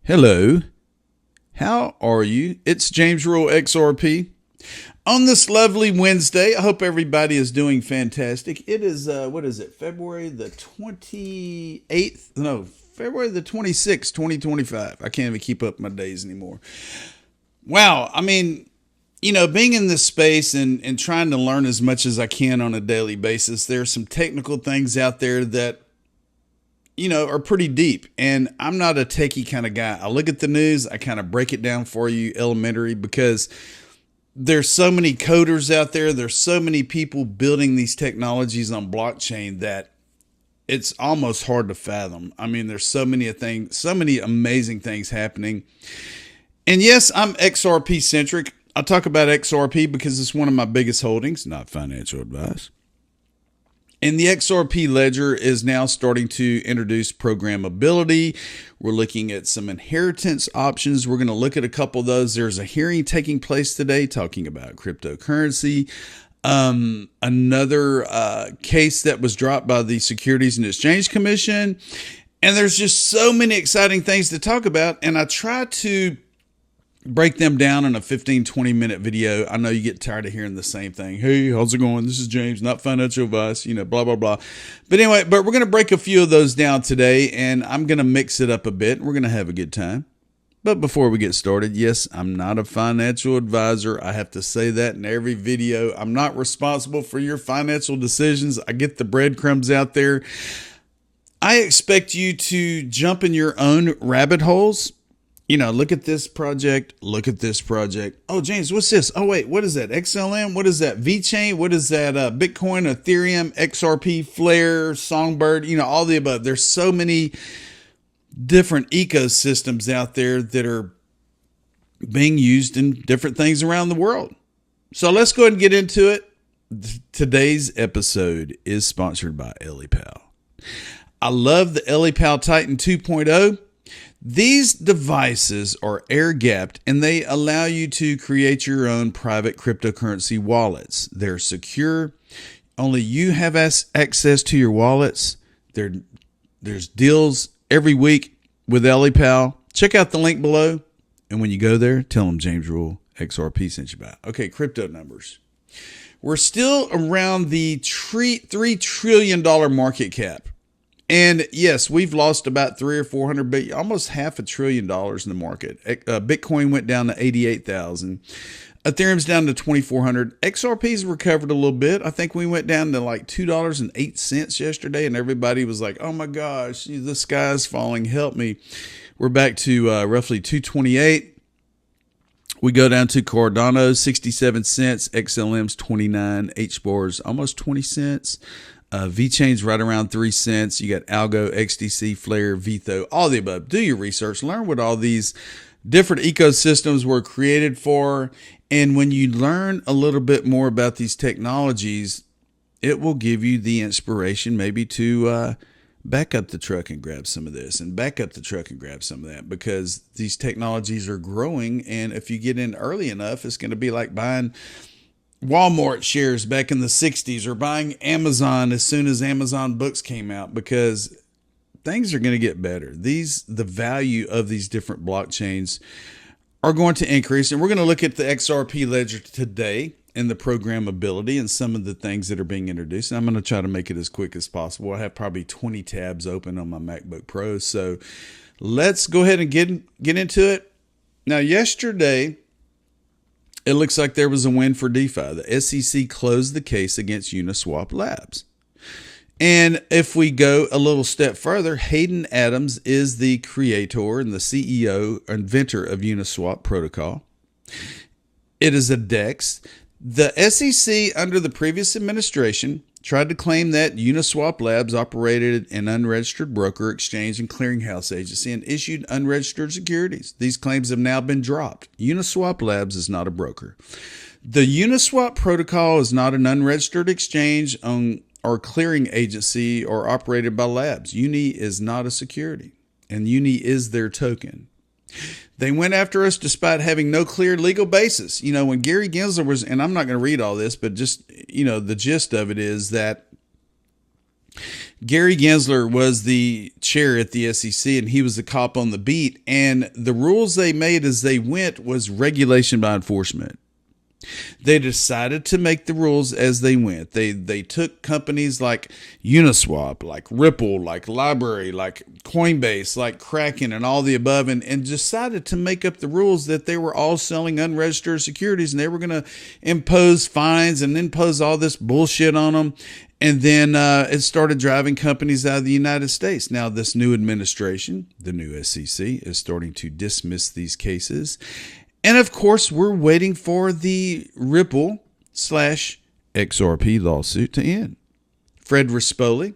Hello, how are you? It's James Rule XRP. On this lovely Wednesday, I hope everybody is doing fantastic. It is, February the 28th? No, February the 26th, 2025. I can't even keep up my days anymore. Wow, I mean, being in this space and trying to learn as much as I can on a daily basis, there's some technical things out there that are pretty deep. And I'm not a techie kind of guy. I look at the news, I kind of break it down for you elementary because there's so many coders out there. There's so many people building these technologies on blockchain that it's almost hard to fathom. I mean, there's so many things, so many amazing things happening. And yes, I'm XRP centric. I talk about XRP because it's one of my biggest holdings, not financial advice. And the XRP ledger is now starting to introduce programmability. We're looking at some inheritance options. We're going to look at a couple of those. There's a hearing taking place today talking about cryptocurrency. Another case that was dropped by the Securities and Exchange Commission. And there's just so many exciting things to talk about. And I try to break them down in a 15-20 minute video. I know you get tired of hearing the same thing. Hey, how's it going? This is James, not financial advice, blah, blah, blah. But anyway, we're going to break a few of those down today, and I'm going to mix it up a bit. We're going to have a good time. But before we get started, yes, I'm not a financial advisor. I have to say that in every video. I'm not responsible for your financial decisions. I get the breadcrumbs out there. I expect you to jump in your own rabbit holes. Look at this project, look at this project. Oh, James, what's this? Oh, wait, what is that? XLM? What is that? VeChain? What is that? Bitcoin, Ethereum, XRP, Flare, Songbird, all the above. There's so many different ecosystems out there that are being used in different things around the world. So let's go ahead and get into it. Today's episode is sponsored by ELLIPAL. I love the ELLIPAL Titan 2.0. These devices are air-gapped and they allow you to create your own private cryptocurrency wallets. They're secure. Only you have access to your wallets. There's deals every week with ELLIPAL. Check out the link below. And when you go there, tell them James Rule XRP sent you by. Okay, crypto numbers. We're still around the $3 trillion market cap. And yes, we've lost about 300 or 400 billion, almost $500 billion in the market. Bitcoin went down to 88,000. Ethereum's down to 2,400. XRP's recovered a little bit. I think we went down to like $2.08 yesterday, and everybody was like, "Oh my gosh, the sky's falling! Help me!" We're back to roughly 228. We go down to Cardano, 67 cents. XLM's 29. HBAR's almost 20 cents. VeChain's right around 3 cents. You got Algo, XDC, Flare, Vitho, all the above. Do your research. Learn what all these different ecosystems were created for. And when you learn a little bit more about these technologies, it will give you the inspiration maybe to back up the truck and grab some of this and back up the truck and grab some of that, because these technologies are growing. And if you get in early enough, it's going to be like buying Walmart shares back in the 60s or buying Amazon as soon as Amazon books came out, because things are going to get better. The value of these different blockchains are going to increase. And we're going to look at the XRP ledger today and the programmability and some of the things that are being introduced. And I'm going to try to make it as quick as possible. I have probably 20 tabs open on my MacBook Pro. So let's go ahead and get into it. Now, yesterday, it looks like there was a win for DeFi. The SEC closed the case against Uniswap Labs. And if we go a little step further, Hayden Adams is the creator and the CEO, inventor of Uniswap protocol. It is a DEX. The SEC, under the previous administration, tried to claim that Uniswap Labs operated an unregistered broker, exchange, and clearinghouse agency and issued unregistered securities. These claims have now been dropped. Uniswap Labs is not a broker. The Uniswap protocol is not an unregistered exchange or clearing agency or operated by Labs. Uni is not a security, and Uni is their token. They went after us despite having no clear legal basis. When Gary Gensler was, and I'm not going to read all this, but just, the gist of it is that Gary Gensler was the chair at the SEC, and he was the cop on the beat. And the rules they made as they went was regulation by enforcement. They decided to make the rules as they went. They took companies like Uniswap, like Ripple, like Library, like Coinbase, like Kraken, and all the above, and decided to make up the rules that they were all selling unregistered securities, and they were going to impose fines and impose all this bullshit on them. And then it started driving companies out of the United States. Now, this new administration, the new SEC, is starting to dismiss these cases. And of course, we're waiting for the Ripple / XRP lawsuit to end. Fred Rispoli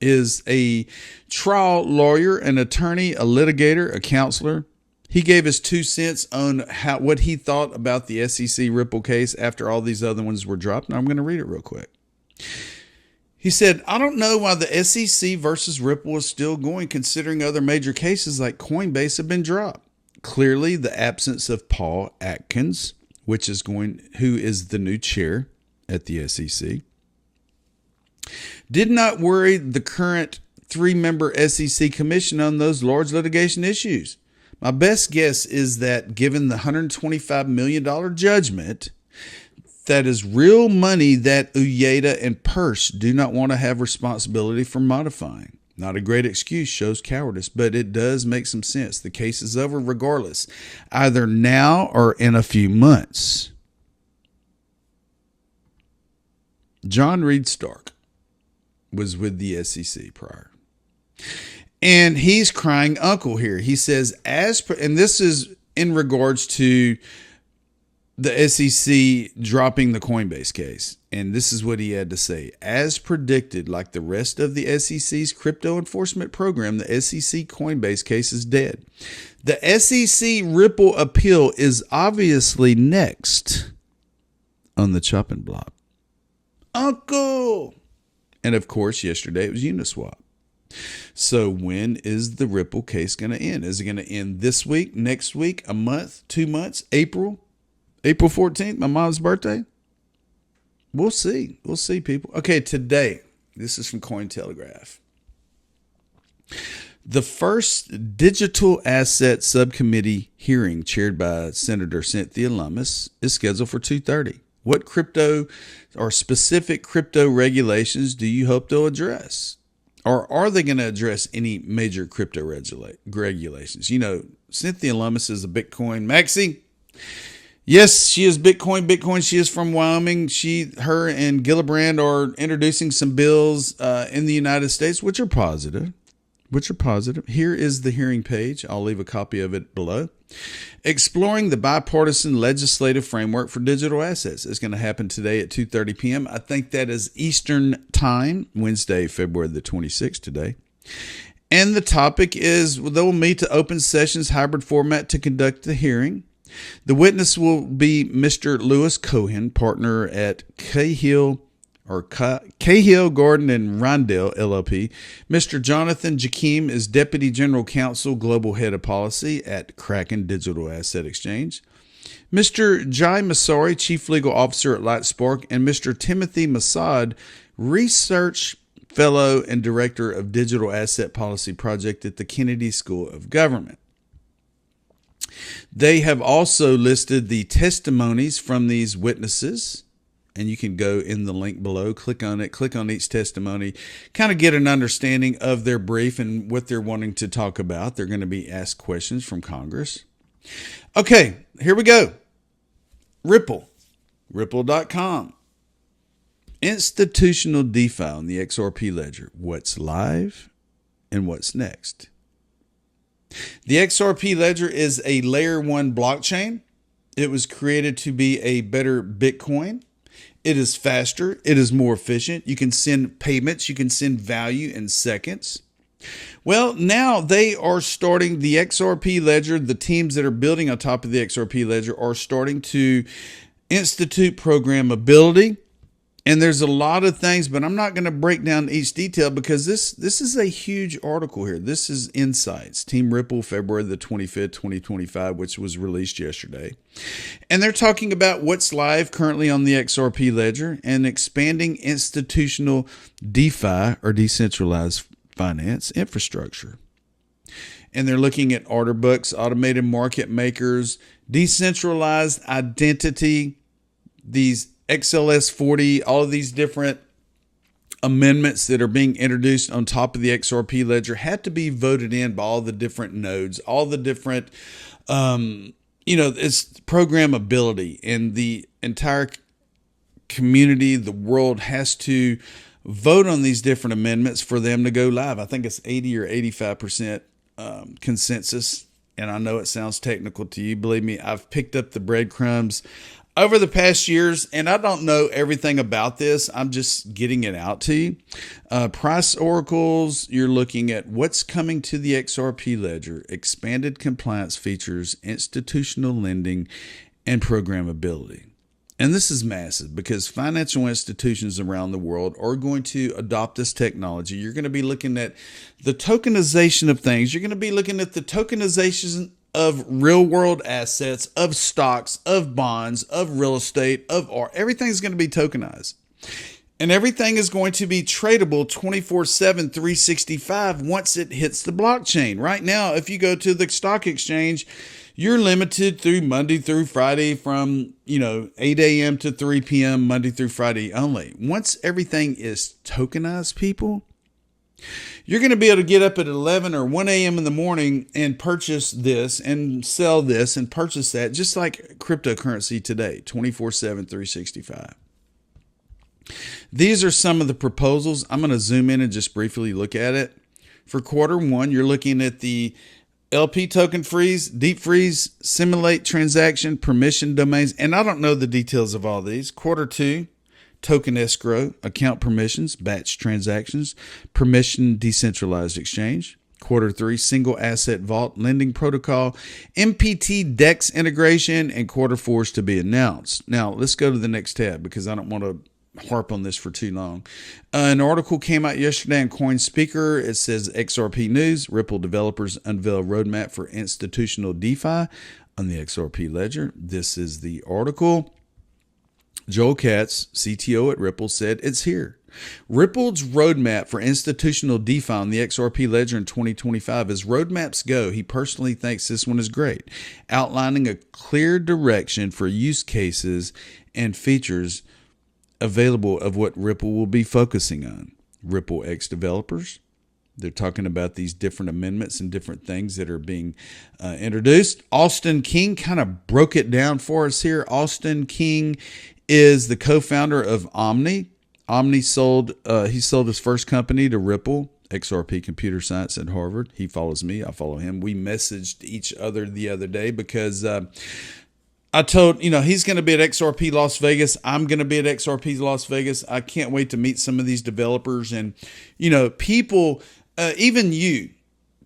is a trial lawyer, an attorney, a litigator, a counselor. He gave us 2 cents on what he thought about the SEC Ripple case after all these other ones were dropped. Now I'm going to read it real quick. He said, "I don't know why the SEC versus Ripple is still going, considering other major cases like Coinbase have been dropped. Clearly, the absence of Paul Atkins, who is the new chair at the SEC, did not worry the current 3-member SEC commission on those large litigation issues. My best guess is that given the $125 million judgment, that is real money that Uyeda and Peirce do not want to have responsibility for modifying. Not a great excuse, shows cowardice, but it does make some sense. The case is over regardless, either now or in a few months." John Reed Stark was with the SEC prior, and he's crying uncle here. He says, and this is in regards to the SEC dropping the Coinbase case. And this is what he had to say. "As predicted, like the rest of the SEC's crypto enforcement program, the SEC Coinbase case is dead. The SEC Ripple appeal is obviously next on the chopping block." Uncle! And of course, yesterday it was Uniswap. So when is the Ripple case going to end? Is it going to end this week, next week, a month, 2 months, April 14th, my mom's birthday? We'll see. We'll see, people. Okay, today, this is from Cointelegraph. The first digital asset subcommittee hearing chaired by Senator Cynthia Lummis is scheduled for 2:30. What crypto or specific crypto regulations do you hope to address? Or are they going to address any major crypto regulations? You know, Cynthia Lummis is a Bitcoin maxi. Yes, she is Bitcoin. She is from Wyoming. Her and Gillibrand are introducing some bills in the United States, which are positive. Here is the hearing page. I'll leave a copy of it below. Exploring the bipartisan legislative framework for digital assets is going to happen today at 2:30 p.m. I think that is Eastern time, Wednesday, February the 26th today. And the topic is they will meet to open sessions hybrid format to conduct the hearing. The witness will be Mr. Lewis Cohen, partner at Cahill, Gordon and Rondell, LLP. Mr. Jonathan Jakim is Deputy General Counsel, Global Head of Policy at Kraken Digital Asset Exchange. Mr. Jai Masari, Chief Legal Officer at LightSpark, and Mr. Timothy Masad, Research Fellow and Director of Digital Asset Policy Project at the Kennedy School of Government. They have also listed the testimonies from these witnesses, and you can go in the link below, click on it, click on each testimony, kind of get an understanding of their brief and what they're wanting to talk about. They're going to be asked questions from Congress. Okay, here we go. Ripple.com. Institutional DeFi on the XRP ledger. What's live and what's next? The XRP ledger is a layer 1 blockchain. It was created to be a better Bitcoin. It is faster. It is more efficient. You can send payments. You can send value in seconds. Well, now they are starting the XRP ledger. The teams that are building on top of the XRP ledger are starting to institute programmability And there's a lot of things, but I'm not going to break down each detail because this is a huge article here. This is Insights, Team Ripple, February the 25th, 2025, which was released yesterday. And they're talking about what's live currently on the XRP ledger and expanding institutional DeFi or decentralized finance infrastructure. And they're looking at order books, automated market makers, decentralized identity, these XLS 40, all of these different amendments that are being introduced on top of the XRP ledger had to be voted in by all the different nodes, all the different, it's programmability, and the entire community, the world has to vote on these different amendments for them to go live. I think it's 80 or 85% consensus. And I know it sounds technical to you. Believe me, I've picked up the breadcrumbs over the past years, and I don't know everything about this. I'm just getting it out to you. Price oracles, you're looking at what's coming to the XRP ledger, expanded compliance features, institutional lending, and programmability. And this is massive because financial institutions around the world are going to adopt this technology. You're going to be looking at the tokenization of things. You're going to be looking at the tokenization of real world assets, of stocks, of bonds, of real estate, of art. Everything's going to be tokenized. And everything is going to be tradable 24/7, 365 once it hits the blockchain. Right now, if you go to the stock exchange, you're limited through Monday through Friday from, 8 a.m. to 3 p.m., Monday through Friday only. Once everything is tokenized, people, you're going to be able to get up at 11 or 1 a.m. in the morning and purchase this and sell this and purchase that, just like cryptocurrency today, 24/7, 365. These are some of the proposals. I'm going to zoom in and just briefly look at it. For quarter one, you're looking at the LP token freeze, deep freeze, simulate transaction, permission domains, and I don't know the details of all these. Quarter two, token escrow, account permissions, batch transactions, permission decentralized exchange. Quarter three, single asset vault lending protocol, MPT DEX integration, and quarter four is to be announced. Now, let's go to the next tab because I don't want to harp on this for too long. An article came out yesterday on CoinSpeaker. It says XRP News, Ripple developers unveil roadmap for institutional DeFi on the XRP ledger. This is the article. Joel Katz, CTO at Ripple, said it's here. Ripple's roadmap for institutional DeFi on the XRP ledger in 2025 as roadmaps go. He personally thinks this one is great, outlining a clear direction for use cases and features available of what Ripple will be focusing on. Ripple X developers, they're talking about these different amendments and different things that are being introduced. Austin King kind of broke it down for us here. Austin King is the co-founder of Omni. Omni sold his first company to Ripple, XRP Computer Science at Harvard. He follows me. I follow him. We messaged each other the other day because I told, he's going to be at XRP Las Vegas. I'm going to be at XRP Las Vegas. I can't wait to meet some of these developers and, people, even you,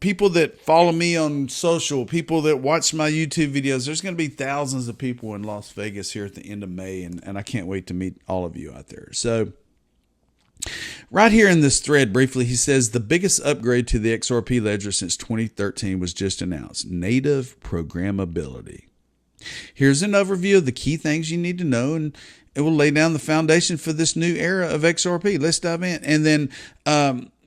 people that follow me on social, people that watch my YouTube videos. There's going to be thousands of people in Las Vegas here at the end of May, and I can't wait to meet all of you out there. So right here in this thread, briefly, he says the biggest upgrade to the XRP ledger since 2013 was just announced, native programmability. Here's an overview of the key things you need to know, and it will lay down the foundation for this new era of XRP. Let's dive in. And then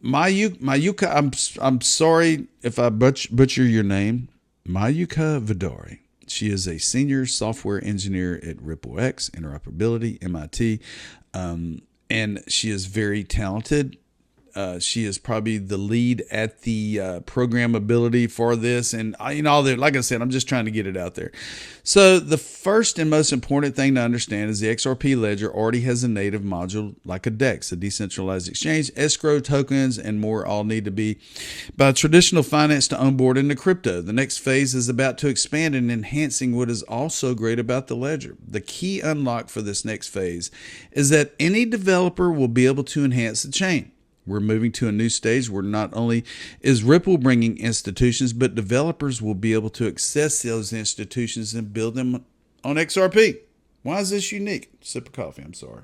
Mayuka, I'm sorry if I butcher your name, Mayuka Vidari. She is a senior software engineer at Ripple X, Interoperability, MIT, and she is very talented. She is probably the lead at the programmability for this, and all that. Like I said, I'm just trying to get it out there. So the first and most important thing to understand is the XRP ledger already has a native module like a DEX, a decentralized exchange, escrow tokens, and more all need to be by traditional finance to onboard into crypto. The next phase is about to expand and enhancing what is also great about the ledger. The key unlock for this next phase is that any developer will be able to enhance the chain. We're moving to a new stage where not only is Ripple bringing institutions, but developers will be able to access those institutions and build them on XRP. Why is this unique? Sip of coffee, I'm sorry.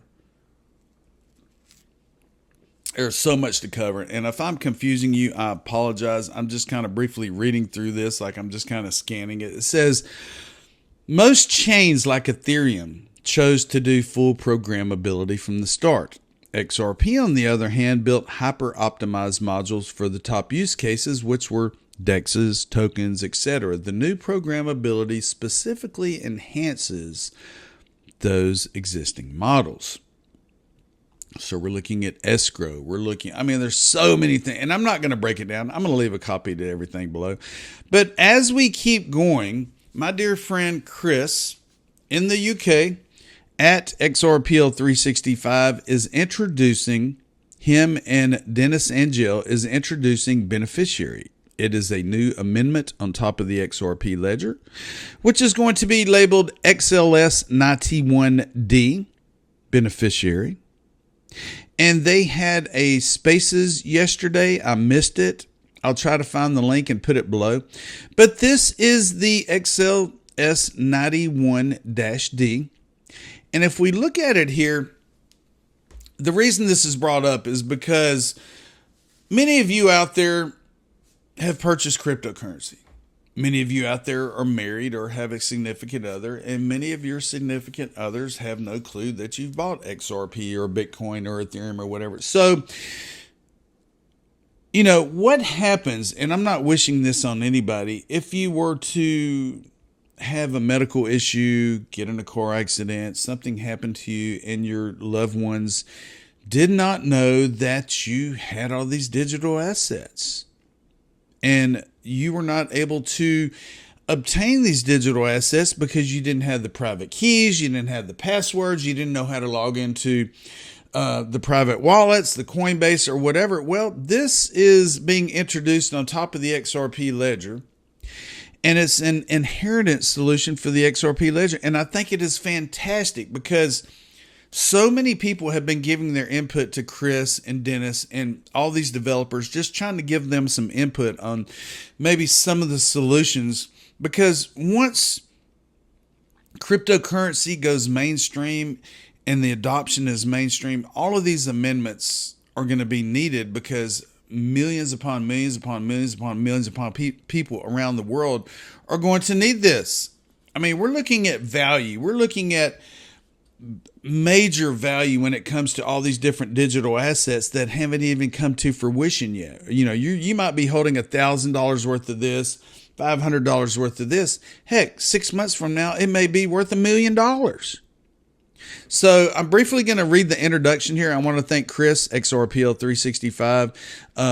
There's so much to cover. And if I'm confusing you, I apologize. I'm just kind of briefly reading through this, like I'm just kind of scanning it. It says, most chains like Ethereum chose to do full programmability from the start. XRP, on the other hand, built hyper-optimized modules for the top use cases, which were DEXs, tokens, etc. The new programmability specifically enhances those existing models. So we're looking at escrow. There's so many things, and I'm not going to break it down. I'm going to leave a copy to everything below. But as we keep going, my dear friend Chris in the UK at XRPL 365 is introducing, him and Dennis Angel is introducing Beneficiary. It is a new amendment on top of the XRP ledger, which is going to be labeled XLS 91D Beneficiary. And they had a Spaces yesterday. I missed it. I'll try to find the link and put it below. But this is the XLS 91-D. And if we look at it here, the reason this is brought up is because many of you out there have purchased cryptocurrency. Many of you out there are married or have a significant other, and many of your significant others have no clue that you've bought XRP or Bitcoin or Ethereum or whatever. So, what happens, and I'm not wishing this on anybody, if you were to have a medical issue, get in a car accident, something happened to you, and your loved ones did not know that you had all these digital assets, and you were not able to obtain these digital assets because you didn't have the private keys, you didn't have the passwords, you didn't know how to log into the private wallets, the Coinbase or whatever. Well, this is being introduced on top of the XRP ledger, and it's an inheritance solution for the XRP ledger. And I think it is fantastic because so many people have been giving their input to Chris and Dennis and all these developers, just trying to give them some input on maybe some of the solutions. Because once cryptocurrency goes mainstream and the adoption is mainstream, all of these amendments are going to be needed because millions upon millions upon millions upon millions upon people around the world are going to need this. I mean, we're looking at value. We're looking at major value when it comes to all these different digital assets that haven't even come to fruition yet. You might be holding $1,000 worth of this, $500 worth of this. Heck, 6 months from now, it may be worth $1 million. So I'm briefly going to read the introduction here. I want to thank Chris, XRPL 365,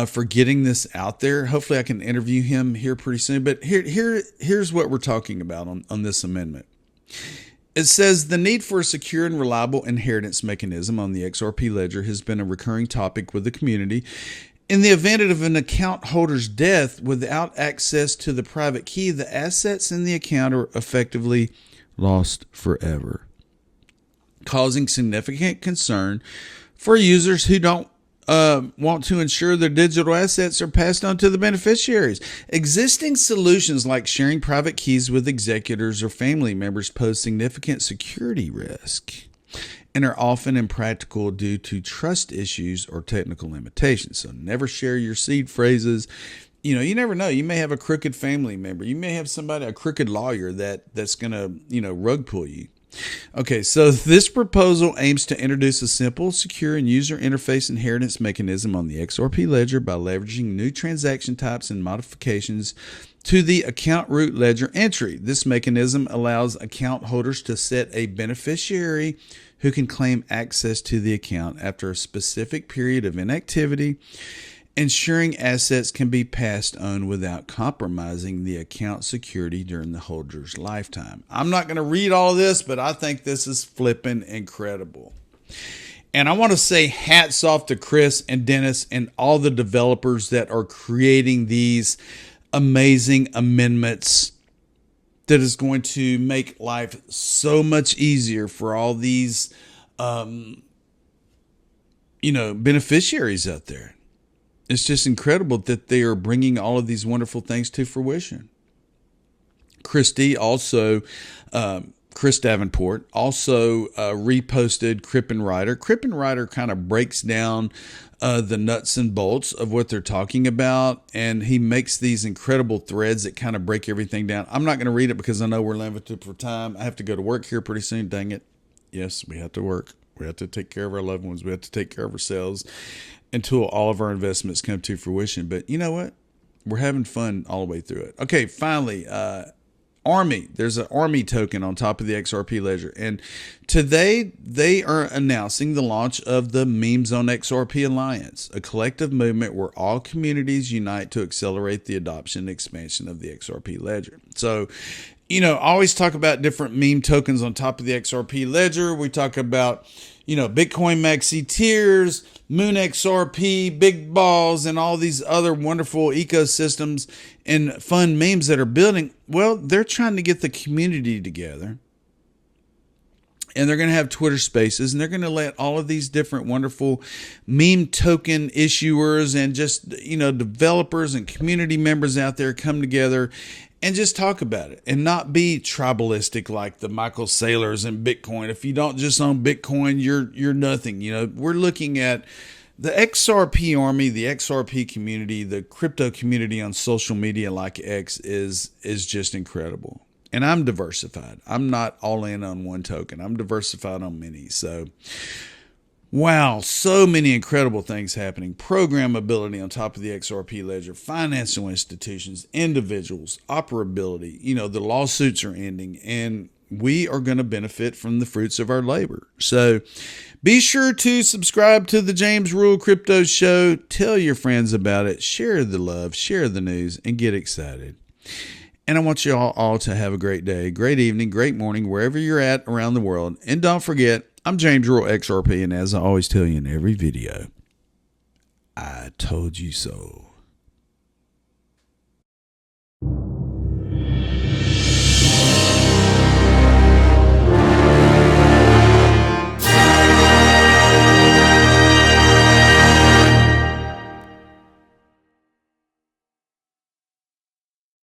for getting this out there. Hopefully I can interview him here pretty soon. But here's what we're talking about on this amendment. It says the need for a secure and reliable inheritance mechanism on the XRP ledger has been a recurring topic with the community. In the event of an account holder's death without access to the private key, the assets in the account are effectively lost forever, causing significant concern for users who don't want to ensure their digital assets are passed on to the beneficiaries. Existing solutions like sharing private keys with executors or family members pose significant security risk and are often impractical due to trust issues or technical limitations. So never share your seed phrases. You never know. You may have a crooked family member. You may have a crooked lawyer that's going to, rug pull you. Okay, so this proposal aims to introduce a simple, secure, and user interface inheritance mechanism on the XRP ledger by leveraging new transaction types and modifications to the account root ledger entry. This mechanism allows account holders to set a beneficiary who can claim access to the account after a specific period of inactivity, ensuring assets can be passed on without compromising the account security during the holder's lifetime. I'm not going to read all of this, but I think this is flipping incredible. And I want to say hats off to Chris and Dennis and all the developers that are creating these amazing amendments that is going to make life so much easier for all these, beneficiaries out there. It's just incredible that they are bringing all of these wonderful things to fruition. Chris Davenport also reposted Crip and Ryder. Crip and Ryder kind of breaks down the nuts and bolts of what they're talking about. And he makes these incredible threads that kind of break everything down. I'm not going to read it because I know we're limited for time. I have to go to work here pretty soon. Dang it. Yes, we have to work. We have to take care of our loved ones. We have to take care of ourselves until all of our investments come to fruition. But you know what? We're having fun all the way through it. Okay, finally, Army. There's an Army token on top of the XRP ledger. And today they are announcing the launch of the Memes on XRP Alliance, a collective movement where all communities unite to accelerate the adoption and expansion of the XRP ledger. So, I always talk about different meme tokens on top of the XRP ledger. We talk about, Bitcoin Maxi Tiers, Moon XRP, Big Balls, and all these other wonderful ecosystems and fun memes that are building. Well, they're trying to get the community together, and they're going to have Twitter Spaces, and they're going to let all of these different wonderful meme token issuers and just, developers and community members out there come together and just talk about it and not be tribalistic like the Michael Saylors and Bitcoin. If you don't just own Bitcoin, you're nothing. We're looking at the XRP army, the XRP community, the crypto community on social media like X is just incredible. And I'm diversified. I'm not all in on one token. I'm diversified on many. So, wow, so many incredible things happening. Programmability on top of the XRP ledger, financial institutions, individuals, operability. The lawsuits are ending, and we are going to benefit from the fruits of our labor. So be sure to subscribe to the James Rule Crypto Show. Tell your friends about it. Share the love, share the news, and get excited. And I want you all to have a great day, great evening, great morning, wherever you're at around the world. And don't forget, I'm James Rule XRP, and as I always tell you in every video, I told you so.